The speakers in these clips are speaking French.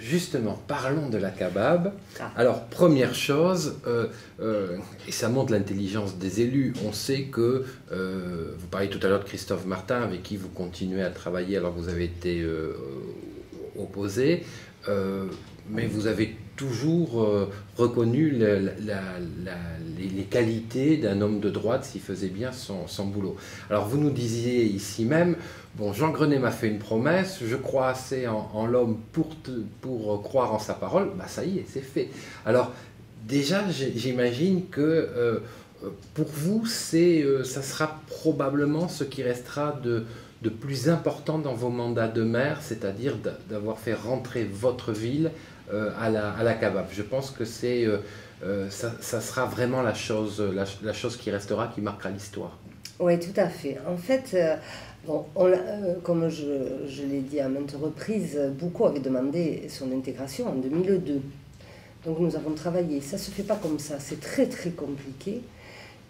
justement, parlons de la Kabab. Ah. Alors, première chose, et ça montre l'intelligence des élus, on sait que, vous parliez tout à l'heure de Christophe Martin, avec qui vous continuez à travailler alors que vous avez été opposé, mais vous avez toujours reconnu les qualités d'un homme de droite s'il faisait bien son boulot. Alors vous nous disiez ici même, bon, Jean Grenet m'a fait une promesse, je crois assez en l'homme pour croire en sa parole, bah ça y est, c'est fait. Alors déjà, j'imagine que pour vous, ça sera probablement ce qui restera de plus important dans vos mandats de maire, c'est-à-dire d'avoir fait rentrer votre ville à la Kabab. Je pense que ça sera vraiment la chose qui restera, qui marquera l'histoire. Oui, tout à fait. En fait, bon, comme je l'ai dit à maintes reprises, beaucoup avaient demandé son intégration en 2002. Donc nous avons travaillé. Ça ne se fait pas comme ça, c'est très très compliqué.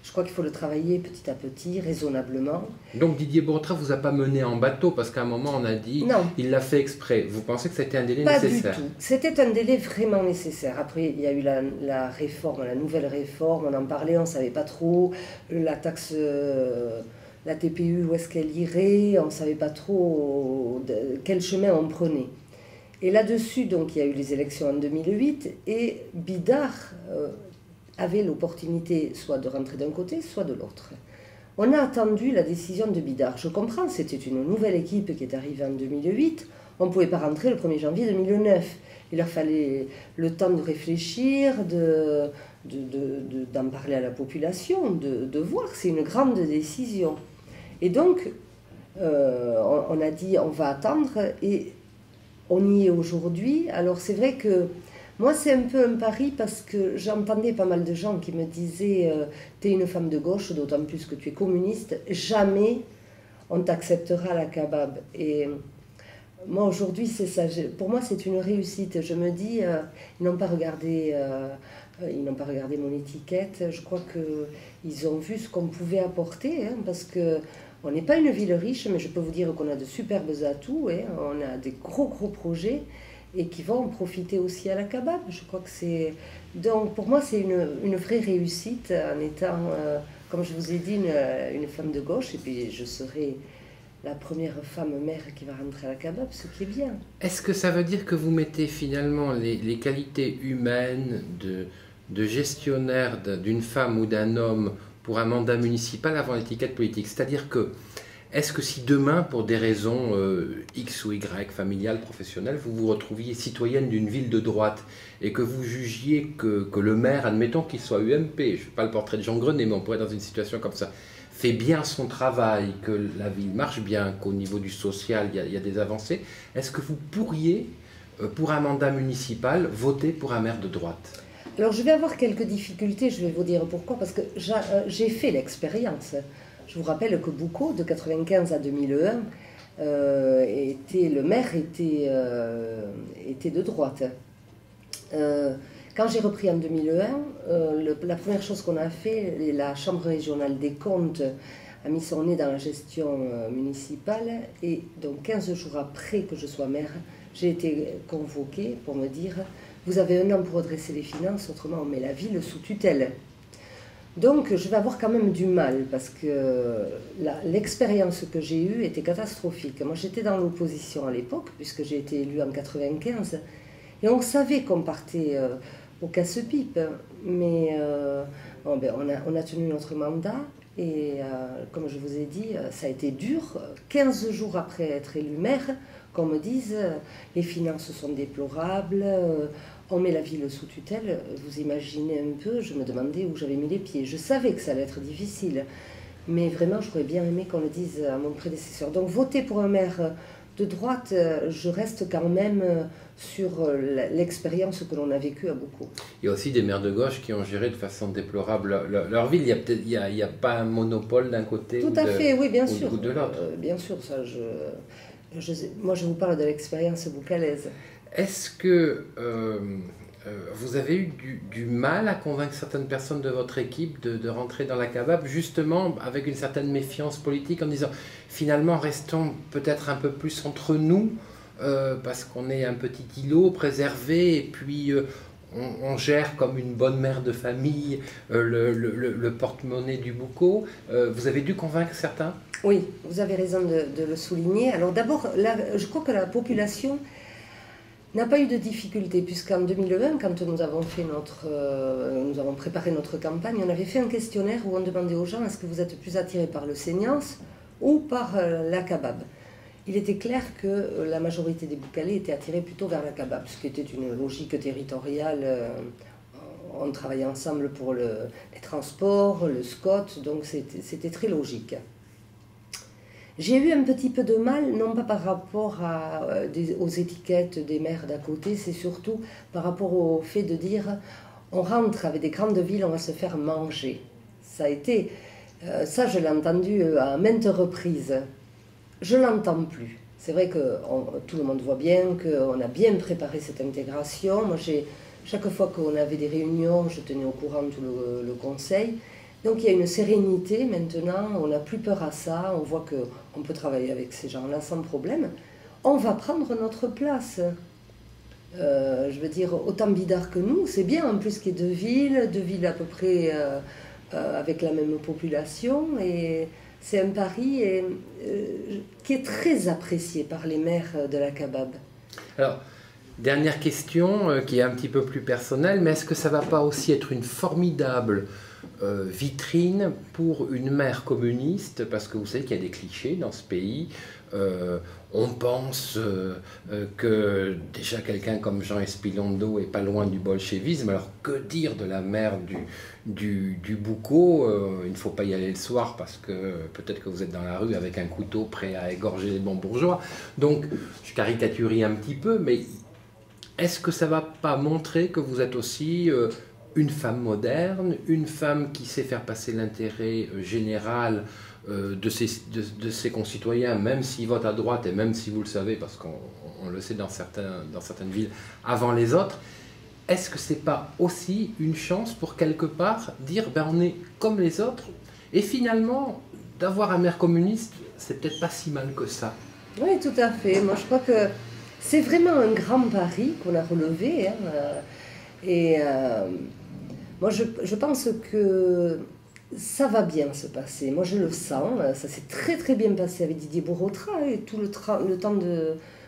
Je crois qu'il faut le travailler petit à petit, raisonnablement. Donc Didier Borotra ne vous a pas mené en bateau, parce qu'à un moment on a dit il l'a fait exprès. Vous pensez que c'était un délai nécessaire? Pas du tout. C'était un délai vraiment nécessaire. Après, il y a eu la réforme, la nouvelle réforme, on en parlait, on ne savait pas trop. La taxe, la TPU, où est-ce qu'elle irait, on ne savait pas trop quel chemin on prenait. Et là-dessus, donc, il y a eu les élections en 2008, et Bidart avait l'opportunité soit de rentrer d'un côté, soit de l'autre. On a attendu la décision de Bidart. Je comprends, c'était une nouvelle équipe qui est arrivée en 2008. On ne pouvait pas rentrer le 1er janvier 2009. Il leur fallait le temps de réfléchir, d'en parler à la population, de voir. C'est une grande décision. Et donc, on a dit on va attendre, et on y est aujourd'hui. Alors c'est vrai que moi, c'est un peu un pari, parce que j'entendais pas mal de gens qui me disaient t'es une femme de gauche, d'autant plus que tu es communiste, jamais on t'acceptera à la Kabab. Et moi, aujourd'hui, c'est ça. Pour moi, c'est une réussite. Je me dis, ils n'ont pas regardé mon étiquette. Je crois qu'ils ont vu ce qu'on pouvait apporter, hein, parce que on n'est pas une ville riche, mais je peux vous dire qu'on a de superbes atouts, hein. On a des gros projets, et qui vont en profiter aussi à la Kabab. Je crois que c'est... Donc pour moi, c'est une vraie réussite, en étant, comme je vous ai dit, une femme de gauche, et puis je serai la première femme maire qui va rentrer à la Kabab, ce qui est bien. Est-ce que ça veut dire que vous mettez finalement les qualités humaines de gestionnaire d'une femme ou d'un homme pour un mandat municipal avant l'étiquette politique? C'est-à-dire que, est-ce que si demain, pour des raisons X ou Y, familiales, professionnelles, vous vous retrouviez citoyenne d'une ville de droite et que vous jugiez que le maire, admettons qu'il soit UMP, je ne fais pas le portrait de Jean Grenet, mais on pourrait être dans une situation comme ça, fait bien son travail, que la ville marche bien, qu'au niveau du social, il y a des avancées, est-ce que vous pourriez, pour un mandat municipal, voter pour un maire de droite? Alors je vais avoir quelques difficultés, je vais vous dire pourquoi, parce que j'ai fait l'expérience. Je vous rappelle que Boucaud, de 1995 à 2001, le maire était de droite. Quand j'ai repris en 2001, la première chose qu'on a fait, la Chambre régionale des comptes a mis son nez dans la gestion municipale, et donc 15 jours après que je sois maire, j'ai été convoquée pour me dire « Vous avez un an pour redresser les finances, autrement on met la ville sous tutelle ». Donc je vais avoir quand même du mal, parce que l'expérience que j'ai eue était catastrophique. Moi j'étais dans l'opposition à l'époque, puisque j'ai été élue en 1995, et on savait qu'on partait au casse-pipe, mais on a tenu notre mandat, et comme je vous ai dit, ça a été dur. 15 jours après être élu maire, qu'on me dise les finances sont déplorables, on met la ville sous tutelle. Vous imaginez un peu, je me demandais où j'avais mis les pieds. Je savais que ça allait être difficile, mais vraiment j'aurais bien aimé qu'on le dise à mon prédécesseur. Donc voter pour un maire de droite, je reste quand même sur l'expérience que l'on a vécue à Boucaud. Il y a aussi des maires de gauche qui ont géré de façon déplorable leur ville. Il n'y a pas un monopole d'un côté ou de l'autre. Bien sûr, ça, moi je vous parle de l'expérience boucalaise. Est-ce que vous avez eu du mal à convaincre certaines personnes de votre équipe de rentrer dans la Kabab, justement avec une certaine méfiance politique, en disant finalement restons peut-être un peu plus entre nous, parce qu'on est un petit îlot préservé et puis on gère comme une bonne mère de famille le porte-monnaie du Boucau. Vous avez dû convaincre certains? Oui, vous avez raison de le souligner. Alors d'abord, je crois que la population n'a pas eu de difficulté, puisqu'en 2020, quand nous avons préparé notre campagne, on avait fait un questionnaire où on demandait aux gens: est-ce que vous êtes plus attirés par le Seignance ou par la Kabab? Il était clair que la majorité des Boucalais étaient attirés plutôt vers la Kabab, ce qui était une logique territoriale. On travaillait ensemble pour les transports, le SCOT, donc c'était très logique. J'ai eu un petit peu de mal, non pas par rapport aux étiquettes des maires d'à côté, c'est surtout par rapport au fait de dire on rentre avec des grandes villes, on va se faire manger. Ça je l'ai entendu à maintes reprises. Je ne l'entends plus. C'est vrai que tout le monde voit bien qu'on a bien préparé cette intégration. Moi, chaque fois qu'on avait des réunions, je tenais au courant tout le conseil. Donc il y a une sérénité maintenant, on n'a plus peur à ça, on voit qu'on peut travailler avec ces gens-là sans problème. On va prendre notre place. Je veux dire, autant bidard que nous, c'est bien, en plus qu'il y ait deux villes à peu près avec la même population. Et c'est un pari qui est très apprécié par les maires de la Kabab. Alors, dernière question qui est un petit peu plus personnelle, mais est-ce que ça ne va pas aussi être une formidable vitrine pour une mère communiste, parce que vous savez qu'il y a des clichés dans ce pays. On pense que déjà quelqu'un comme Jean Espilondo est pas loin du bolchevisme, alors que dire de la mère du Boucau? Il ne faut pas y aller le soir parce que peut-être que vous êtes dans la rue avec un couteau prêt à égorger les bons bourgeois. Donc je caricaturais un petit peu, mais est-ce que ça ne va pas montrer que vous êtes aussi une femme moderne, une femme qui sait faire passer l'intérêt général de ses concitoyens, même s'ils votent à droite et même si vous le savez, parce qu'on le sait dans certaines villes, avant les autres? Est-ce que c'est pas aussi une chance pour quelque part dire on est comme les autres, et finalement d'avoir un maire communiste, c'est peut-être pas si mal que ça? Oui, tout à fait. Moi, je crois que c'est vraiment un grand pari qu'on a relevé. Moi, je pense que ça va bien se passer. Moi, je le sens. Ça s'est très très bien passé avec Didier Bourrotra et tout le temps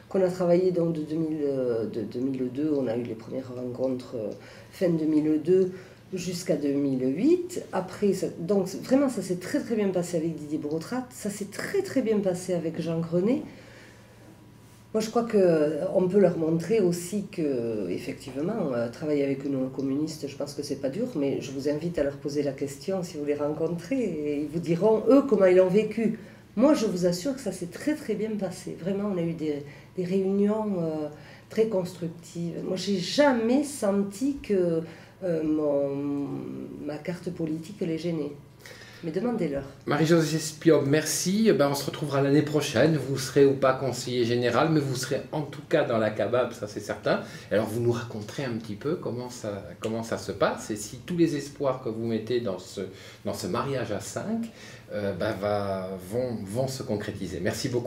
qu'on a travaillé donc de 2002. On a eu les premières rencontres fin 2002 jusqu'à 2008. Après, donc vraiment, ça s'est très très bien passé avec Didier Bourrotra. Ça s'est très très bien passé avec Jean Grenet. Moi, je crois qu'on peut leur montrer aussi que, effectivement, travailler avec une communiste, je pense que c'est pas dur, mais je vous invite à leur poser la question si vous les rencontrez, et ils vous diront, eux, comment ils l'ont vécu. Moi, je vous assure que ça s'est très très bien passé. Vraiment, on a eu des réunions très constructives. Moi, j'ai jamais senti que ma carte politique les gênait. Mais demandez-leur. Marie-Josée Spiob, merci. On se retrouvera l'année prochaine. Vous serez ou pas conseiller général, mais vous serez en tout cas dans la Kabab, ça c'est certain. Alors vous nous raconterez un petit peu comment ça se passe, et si tous les espoirs que vous mettez dans ce mariage à 5 vont se concrétiser. Merci beaucoup.